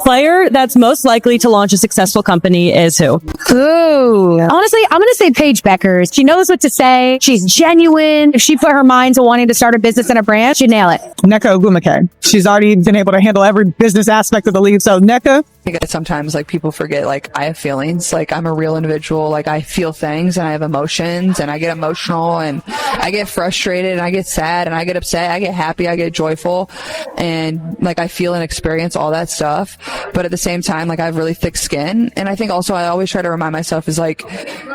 player that's most likely to launch a successful company is who? Ooh. Honestly, I'm going to say Paige Beckers. She knows what to say. She's genuine. If she put her mind to wanting to start a business and a brand, she'd nail it. Nneka Ogwumike. She's already been able to handle every business aspect of the league. So Nneka. I think that sometimes like people forget like I have feelings, like I'm a real individual, like I feel things and I have emotions and I get emotional and I get frustrated and I get sad and I get upset, I get happy, I get joyful, and like I feel and experience all that stuff. But at the same time, like I have really thick skin. And I think also I always try to remind myself is like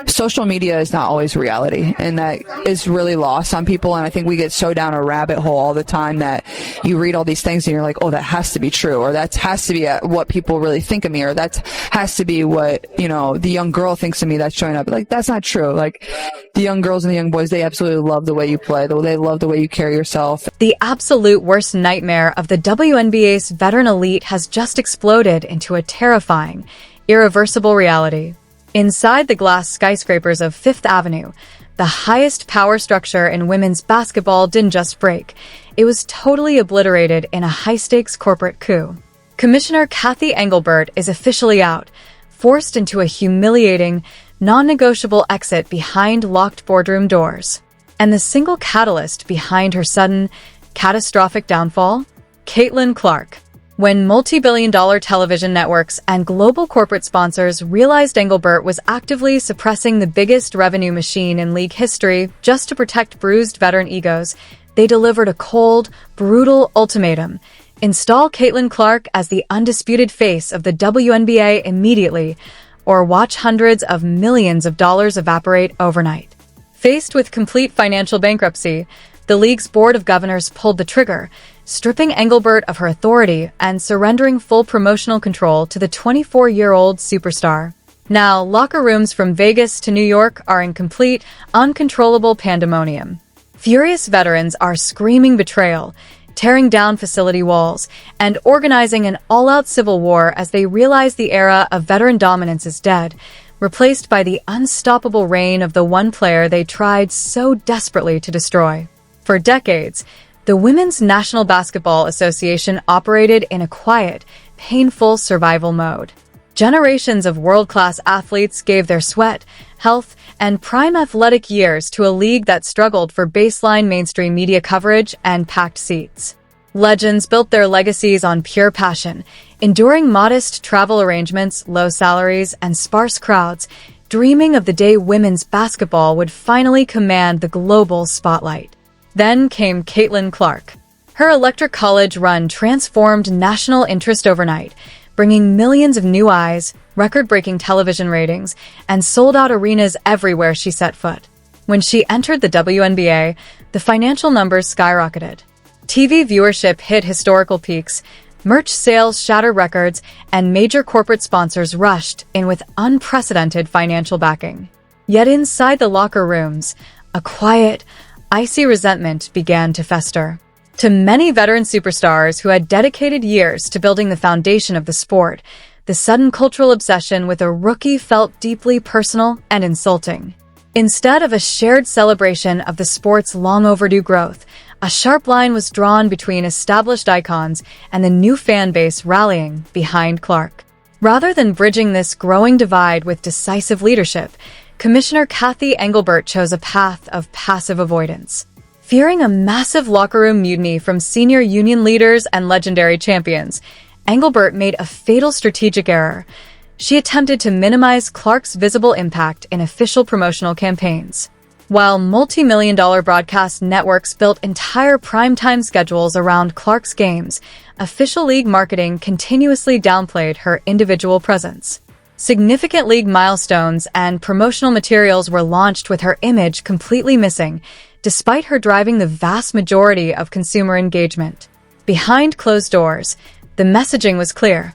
social media is not always reality, and that is really lost on people. And I think we get so down a rabbit hole all the time that you read all these things and you're like, oh, that has to be true, or that has to be what people really think of me, or that has to be what, you know, the young girl thinks of me that's showing up. Like, that's not true. Like, the young girls and the young boys, they absolutely love the way you play. They love the way you carry yourself. The absolute worst nightmare of the WNBA's veteran elite has just exploded into a terrifying, irreversible reality. Inside the glass skyscrapers of Fifth Avenue, the highest power structure in women's basketball didn't just break. It was totally obliterated in a high-stakes corporate coup. Commissioner Cathy Engelbert is officially out, forced into a humiliating, non-negotiable exit behind locked boardroom doors. And the single catalyst behind her sudden, catastrophic downfall? Caitlin Clark. When multi-billion-dollar television networks and global corporate sponsors realized Engelbert was actively suppressing the biggest revenue machine in league history just to protect bruised veteran egos, they delivered a cold, brutal ultimatum. Install Caitlin Clark as the undisputed face of the WNBA immediately, or watch hundreds of millions of dollars evaporate overnight. Faced with complete financial bankruptcy, the league's board of governors pulled the trigger, stripping Engelbert of her authority and surrendering full promotional control to the 24-year-old superstar. Now, locker rooms from Vegas to New York are in complete, uncontrollable pandemonium. Furious veterans are screaming betrayal, tearing down facility walls, and organizing an all-out civil war as they realize the era of veteran dominance is dead, replaced by the unstoppable reign of the one player they tried so desperately to destroy. For decades, the Women's National Basketball Association operated in a quiet, painful survival mode. Generations of world-class athletes gave their sweat, health, and prime athletic years to a league that struggled for baseline mainstream media coverage and packed seats. Legends built their legacies on pure passion, enduring modest travel arrangements, low salaries, and sparse crowds, dreaming of the day women's basketball would finally command the global spotlight. Then came Caitlin Clark. Her electric college run transformed national interest overnight, bringing millions of new eyes, record-breaking television ratings, and sold-out arenas everywhere she set foot. When she entered the WNBA, the financial numbers skyrocketed. TV viewership hit historical peaks, merch sales shattered records, and major corporate sponsors rushed in with unprecedented financial backing. Yet inside the locker rooms, a quiet, icy resentment began to fester. To many veteran superstars who had dedicated years to building the foundation of the sport, the sudden cultural obsession with a rookie felt deeply personal and insulting. Instead of a shared celebration of the sport's long overdue growth, a sharp line was drawn between established icons and the new fan base rallying behind Clark. Rather than bridging this growing divide with decisive leadership, Commissioner Cathy Engelbert chose a path of passive avoidance. Fearing a massive locker room mutiny from senior union leaders and legendary champions, Engelbert made a fatal strategic error. She attempted to minimize Clark's visible impact in official promotional campaigns. While multi-million-dollar broadcast networks built entire primetime schedules around Clark's games, official league marketing continuously downplayed her individual presence. Significant league milestones and promotional materials were launched with her image completely missing, despite her driving the vast majority of consumer engagement. Behind closed doors, the messaging was clear.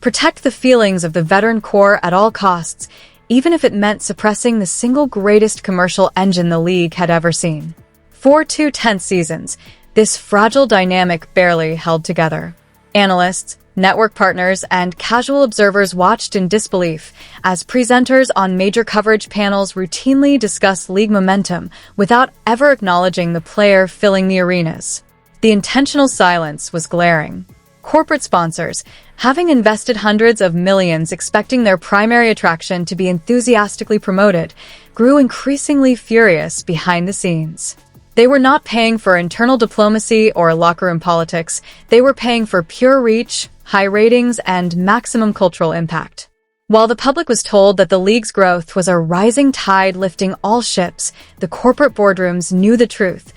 Protect the feelings of the veteran core at all costs, even if it meant suppressing the single greatest commercial engine the league had ever seen. For 2 tense seasons, this fragile dynamic barely held together. Analysts, network partners, and casual observers watched in disbelief as presenters on major coverage panels routinely discussed league momentum without ever acknowledging the player filling the arenas. The intentional silence was glaring. Corporate sponsors, having invested hundreds of millions expecting their primary attraction to be enthusiastically promoted, grew increasingly furious behind the scenes. They were not paying for internal diplomacy or locker room politics. They were paying for pure reach, high ratings, and maximum cultural impact. While the public was told that the league's growth was a rising tide lifting all ships, the corporate boardrooms knew the truth.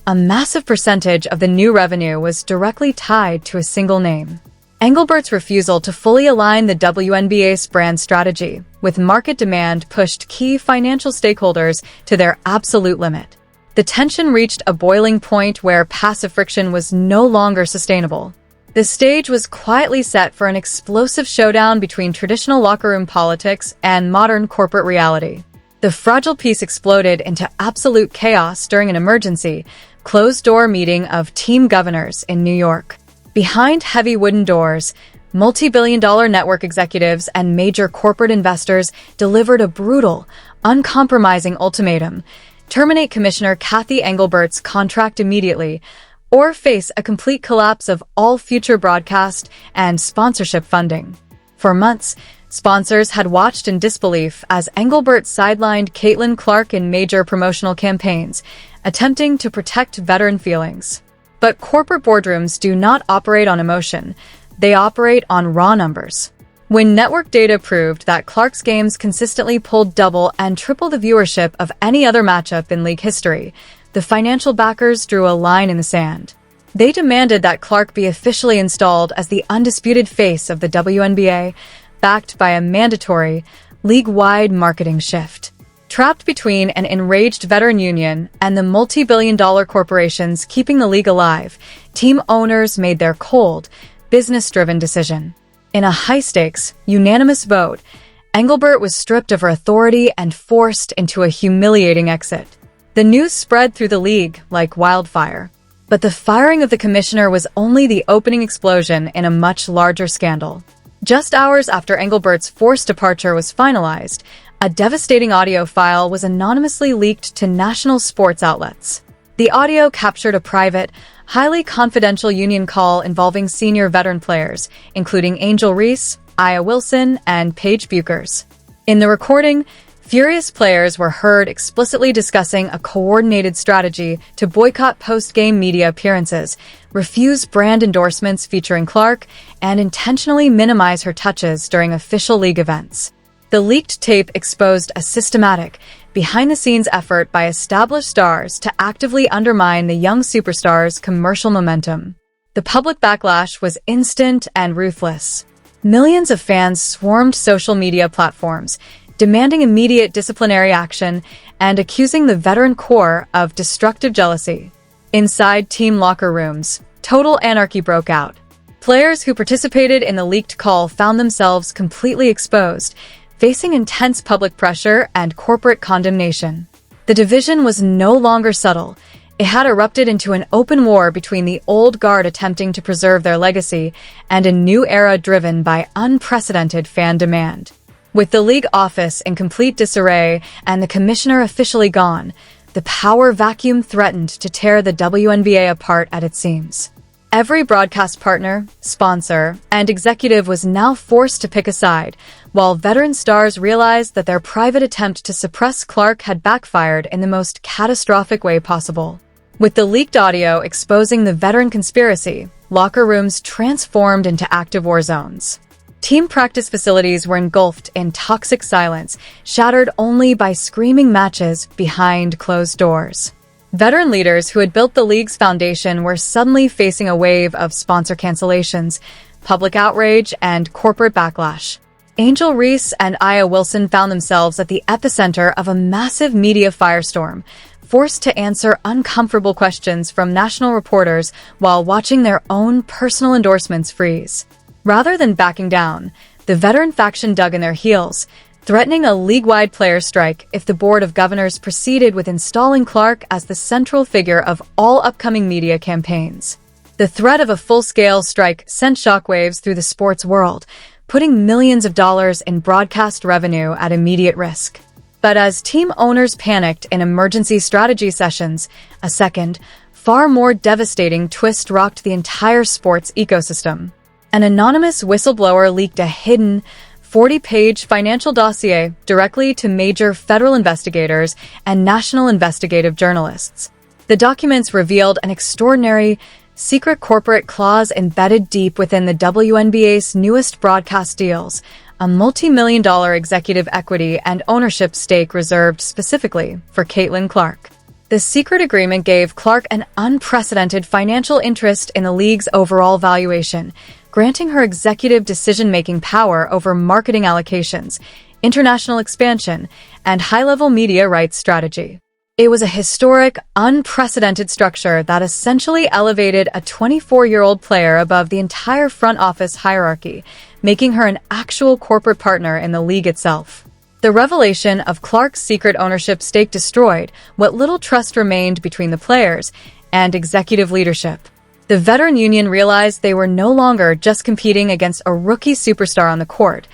A massive percentage of the new revenue was directly tied to a single name. Engelbert's refusal to fully align the WNBA's brand strategy with market demand pushed key financial stakeholders to their absolute limit. The tension reached a boiling point where passive friction was no longer sustainable. The stage was quietly set for an explosive showdown between traditional locker room politics and modern corporate reality. The fragile peace exploded into absolute chaos during an emergency, closed-door meeting of team governors in New York. Behind heavy wooden doors, multi-billion-dollar network executives and major corporate investors delivered a brutal, uncompromising ultimatum: terminate Commissioner Cathy Engelbert's contract immediately, or face a complete collapse of all future broadcast and sponsorship funding. For months, sponsors had watched in disbelief as Engelbert sidelined Caitlin Clark in major promotional campaigns, attempting to protect veteran feelings. But corporate boardrooms do not operate on emotion. They operate on raw numbers. When network data proved that Clark's games consistently pulled double and triple the viewership of any other matchup in league history, the financial backers drew a line in the sand. They demanded that Clark be officially installed as the undisputed face of the WNBA, backed by a mandatory, league-wide marketing shift. Trapped between an enraged veteran union and the multi-billion-dollar corporations keeping the league alive, team owners made their cold, business-driven decision. In a high-stakes, unanimous vote, Engelbert was stripped of her authority and forced into a humiliating exit. The news spread through the league like wildfire. But the firing of the commissioner was only the opening explosion in a much larger scandal. Just hours after Engelbert's forced departure was finalized, a devastating audio file was anonymously leaked to national sports outlets. The audio captured a private, highly confidential union call involving senior veteran players, including Angel Reese, Aya Wilson, and Paige Buchers. In the recording, furious players were heard explicitly discussing a coordinated strategy to boycott post-game media appearances, refuse brand endorsements featuring Clark, and intentionally minimize her touches during official league events. The leaked tape exposed a systematic, behind-the-scenes effort by established stars to actively undermine the young superstars' commercial momentum. The public backlash was instant and ruthless. Millions of fans swarmed social media platforms, demanding immediate disciplinary action and accusing the veteran core of destructive jealousy. Inside team locker rooms, total anarchy broke out. Players who participated in the leaked call found themselves completely exposed, facing intense public pressure and corporate condemnation. The division was no longer subtle. It had erupted into an open war between the old guard attempting to preserve their legacy and a new era driven by unprecedented fan demand. With the league office in complete disarray and the commissioner officially gone, the power vacuum threatened to tear the WNBA apart at its seams. Every broadcast partner, sponsor, and executive was now forced to pick a side, while veteran stars realized that their private attempt to suppress Clark had backfired in the most catastrophic way possible. With the leaked audio exposing the veteran conspiracy, locker rooms transformed into active war zones. Team practice facilities were engulfed in toxic silence, shattered only by screaming matches behind closed doors. Veteran leaders who had built the league's foundation were suddenly facing a wave of sponsor cancellations, public outrage, and corporate backlash. Angel Reese and Aya Wilson found themselves at the epicenter of a massive media firestorm, forced to answer uncomfortable questions from national reporters while watching their own personal endorsements freeze. Rather than backing down, the veteran faction dug in their heels, threatening a league-wide player strike if the Board of Governors proceeded with installing Clark as the central figure of all upcoming media campaigns. The threat of a full-scale strike sent shockwaves through the sports world, putting millions of dollars in broadcast revenue at immediate risk. But as team owners panicked in emergency strategy sessions, a second, far more devastating twist rocked the entire sports ecosystem. An anonymous whistleblower leaked a hidden 40-page financial dossier directly to major federal investigators and national investigative journalists. The documents revealed an extraordinary, secret corporate clause embedded deep within the WNBA's newest broadcast deals, a multi-million-dollar executive equity and ownership stake reserved specifically for Caitlin Clark. The secret agreement gave Clark an unprecedented financial interest in the league's overall valuation, granting her executive decision-making power over marketing allocations, international expansion, and high-level media rights strategy. It was a historic, unprecedented structure that essentially elevated a 24-year-old player above the entire front office hierarchy, making her an actual corporate partner in the league itself. The revelation of Clark's secret ownership stake destroyed what little trust remained between the players and executive leadership. The veteran union realized they were no longer just competing against a rookie superstar on the court.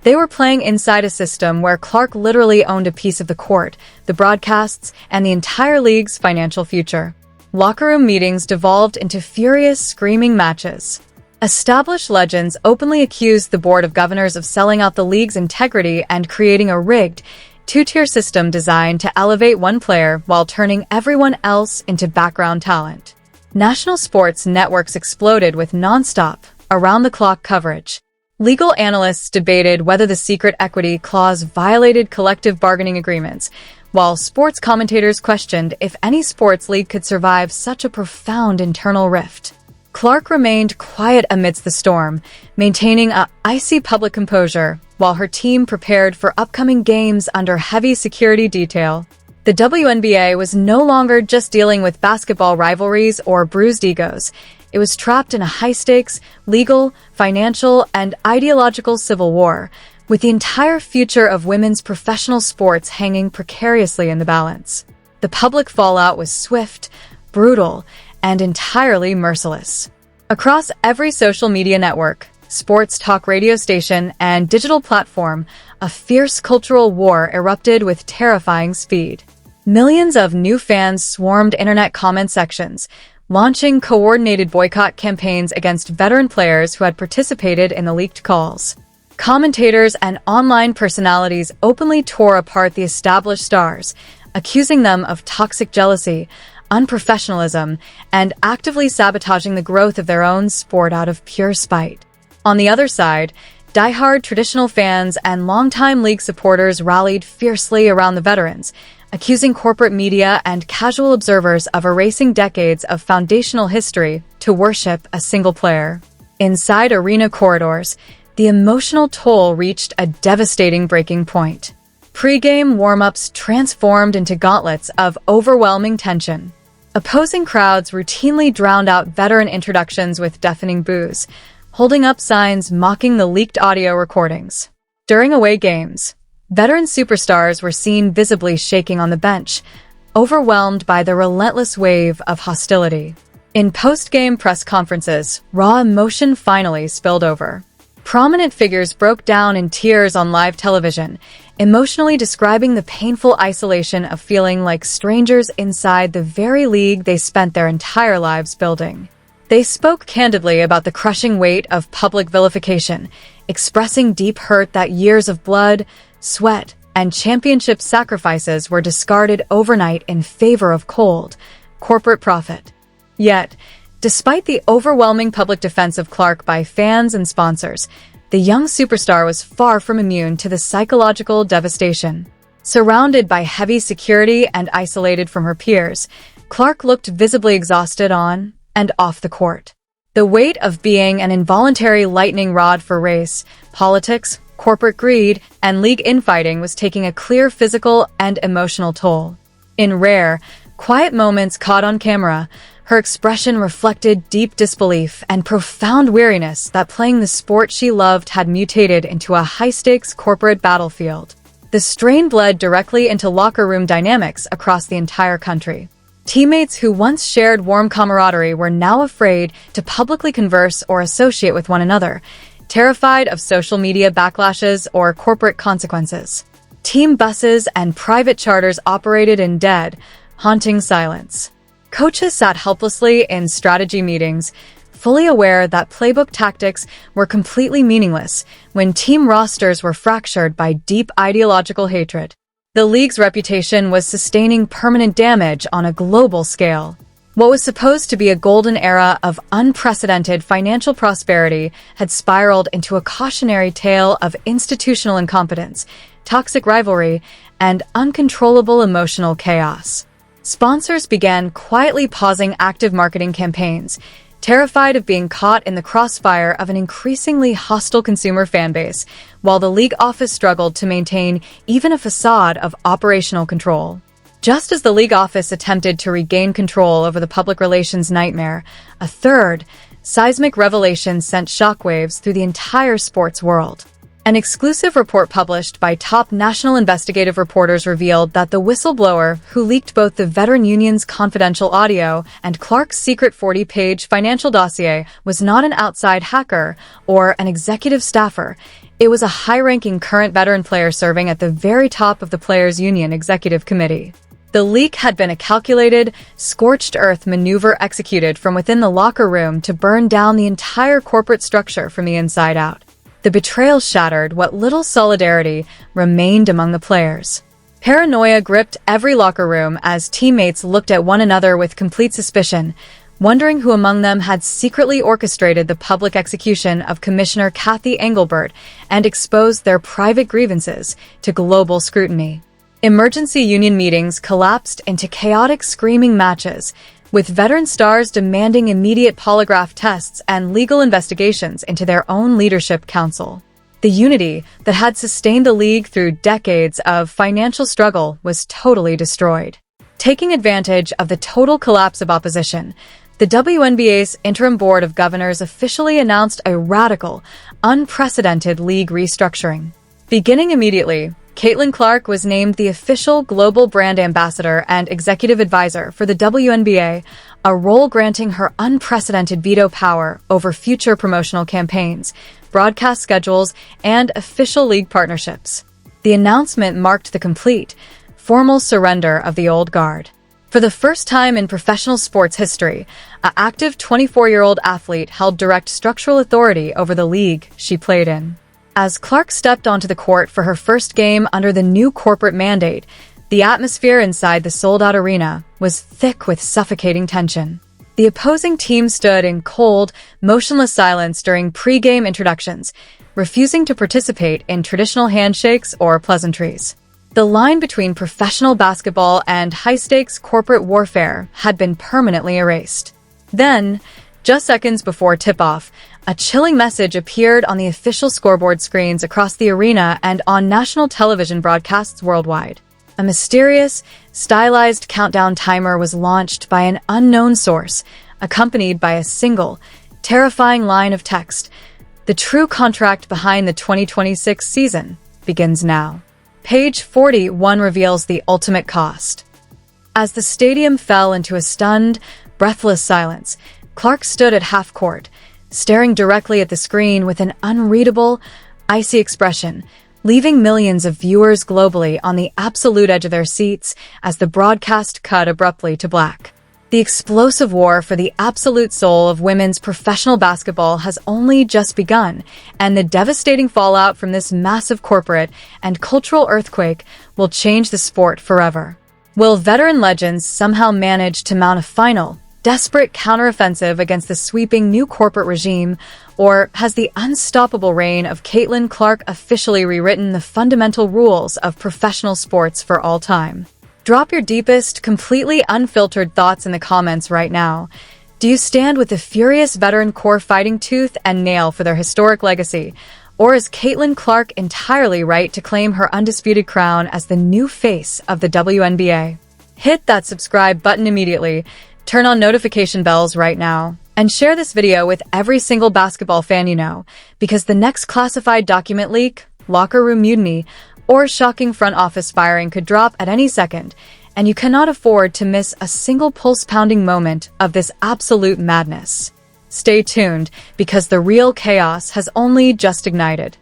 They were playing inside a system where Clark literally owned a piece of the court, the broadcasts, and the entire league's financial future. Locker room meetings devolved into furious, screaming matches. Established legends openly accused the Board of Governors of selling out the league's integrity and creating a rigged, two-tier system designed to elevate one player while turning everyone else into background talent. National sports networks exploded with non-stop, around-the-clock coverage. Legal analysts debated whether the secret equity clause violated collective bargaining agreements, while sports commentators questioned if any sports league could survive such a profound internal rift. Clark remained quiet amidst the storm, maintaining an icy public composure, while her team prepared for upcoming games under heavy security detail. The WNBA was no longer just dealing with basketball rivalries or bruised egos. It was trapped in a high-stakes, legal, financial, and ideological civil war, with the entire future of women's professional sports hanging precariously in the balance. The public fallout was swift, brutal, and entirely merciless. Across every social media network, sports talk radio station, and digital platform, a fierce cultural war erupted with terrifying speed. Millions of new fans swarmed internet comment sections, launching coordinated boycott campaigns against veteran players who had participated in the leaked calls. Commentators and online personalities openly tore apart the established stars, accusing them of toxic jealousy, unprofessionalism, and actively sabotaging the growth of their own sport out of pure spite. On the other side, diehard traditional fans and longtime league supporters rallied fiercely around the veterans, accusing corporate media and casual observers of erasing decades of foundational history to worship a single player. Inside arena corridors, the emotional toll reached a devastating breaking point. Pre-game warm-ups transformed into gauntlets of overwhelming tension. Opposing crowds routinely drowned out veteran introductions with deafening boos, holding up signs mocking the leaked audio recordings. During away games, veteran superstars were seen visibly shaking on the bench, overwhelmed by the relentless wave of hostility. In post-game press conferences, raw emotion finally spilled over. Prominent figures broke down in tears on live television, emotionally describing the painful isolation of feeling like strangers inside the very league they spent their entire lives building. They spoke candidly about the crushing weight of public vilification, expressing deep hurt that years of blood, sweat, and championship sacrifices were discarded overnight in favor of cold, corporate profit. Yet, despite the overwhelming public defense of Clark by fans and sponsors, the young superstar was far from immune to the psychological devastation. Surrounded by heavy security and isolated from her peers, Clark looked visibly exhausted on and off the court. The weight of being an involuntary lightning rod for race, politics, corporate greed, and league infighting was taking a clear physical and emotional toll. In rare, quiet moments caught on camera, her expression reflected deep disbelief and profound weariness that playing the sport she loved had mutated into a high-stakes corporate battlefield. The strain bled directly into locker room dynamics across the entire country. Teammates who once shared warm camaraderie were now afraid to publicly converse or associate with one another, terrified of social media backlashes or corporate consequences. Team buses and private charters operated in dead, haunting silence. Coaches sat helplessly in strategy meetings, fully aware that playbook tactics were completely meaningless when team rosters were fractured by deep ideological hatred. The league's reputation was sustaining permanent damage on a global scale. What was supposed to be a golden era of unprecedented financial prosperity had spiraled into a cautionary tale of institutional incompetence, toxic rivalry, and uncontrollable emotional chaos. Sponsors began quietly pausing active marketing campaigns, terrified of being caught in the crossfire of an increasingly hostile consumer fanbase, while the league office struggled to maintain even a facade of operational control. Just as the league office attempted to regain control over the public relations nightmare, a third, seismic revelation sent shockwaves through the entire sports world. An exclusive report published by top national investigative reporters revealed that the whistleblower, who leaked both the veteran union's confidential audio and Clark's secret 40-page financial dossier, was not an outside hacker or an executive staffer. It was a high-ranking current veteran player serving at the very top of the players' union executive committee. The leak had been a calculated, scorched earth maneuver executed from within the locker room to burn down the entire corporate structure from the inside out. The betrayal shattered what little solidarity remained among the players. Paranoia gripped every locker room as teammates looked at one another with complete suspicion, wondering who among them had secretly orchestrated the public execution of Commissioner Cathy Engelbert and exposed their private grievances to global scrutiny. Emergency union meetings collapsed into chaotic screaming matches, with veteran stars demanding immediate polygraph tests and legal investigations into their own leadership council. The unity that had sustained the league through decades of financial struggle was totally destroyed. Taking advantage of the total collapse of opposition, the WNBA's interim board of governors officially announced a radical, unprecedented league restructuring. Beginning immediately, Caitlin Clark was named the official global brand ambassador and executive advisor for the WNBA, a role granting her unprecedented veto power over future promotional campaigns, broadcast schedules, and official league partnerships. The announcement marked the complete, formal surrender of the old guard. For the first time in professional sports history, an active 24-year-old athlete held direct structural authority over the league she played in. As Clark stepped onto the court for her first game under the new corporate mandate, the atmosphere inside the sold-out arena was thick with suffocating tension. The opposing team stood in cold, motionless silence during pre-game introductions, refusing to participate in traditional handshakes or pleasantries. The line between professional basketball and high-stakes corporate warfare had been permanently erased. Then, just seconds before tip-off, a chilling message appeared on the official scoreboard screens across the arena and on national television broadcasts worldwide. A mysterious, stylized countdown timer was launched by an unknown source, accompanied by a single, terrifying line of text. The true contract behind the 2026 season begins now. Page 41 reveals the ultimate cost. As the stadium fell into a stunned, breathless silence, Clark stood at half-court, staring directly at the screen with an unreadable, icy expression, leaving millions of viewers globally on the absolute edge of their seats as the broadcast cut abruptly to black. The explosive war for the absolute soul of women's professional basketball has only just begun, and the devastating fallout from this massive corporate and cultural earthquake will change the sport forever. Will veteran legends somehow manage to mount a final, desperate counteroffensive against the sweeping new corporate regime, or has the unstoppable reign of Caitlin Clark officially rewritten the fundamental rules of professional sports for all time? Drop your deepest, completely unfiltered thoughts in the comments right now. Do you stand with the furious veteran core fighting tooth and nail for their historic legacy, or is Caitlin Clark entirely right to claim her undisputed crown as the new face of the WNBA? Hit that subscribe button immediately. Turn on notification bells right now, and share this video with every single basketball fan you know, because the next classified document leak, locker room mutiny, or shocking front office firing could drop at any second, and you cannot afford to miss a single pulse-pounding moment of this absolute madness. Stay tuned, because the real chaos has only just ignited.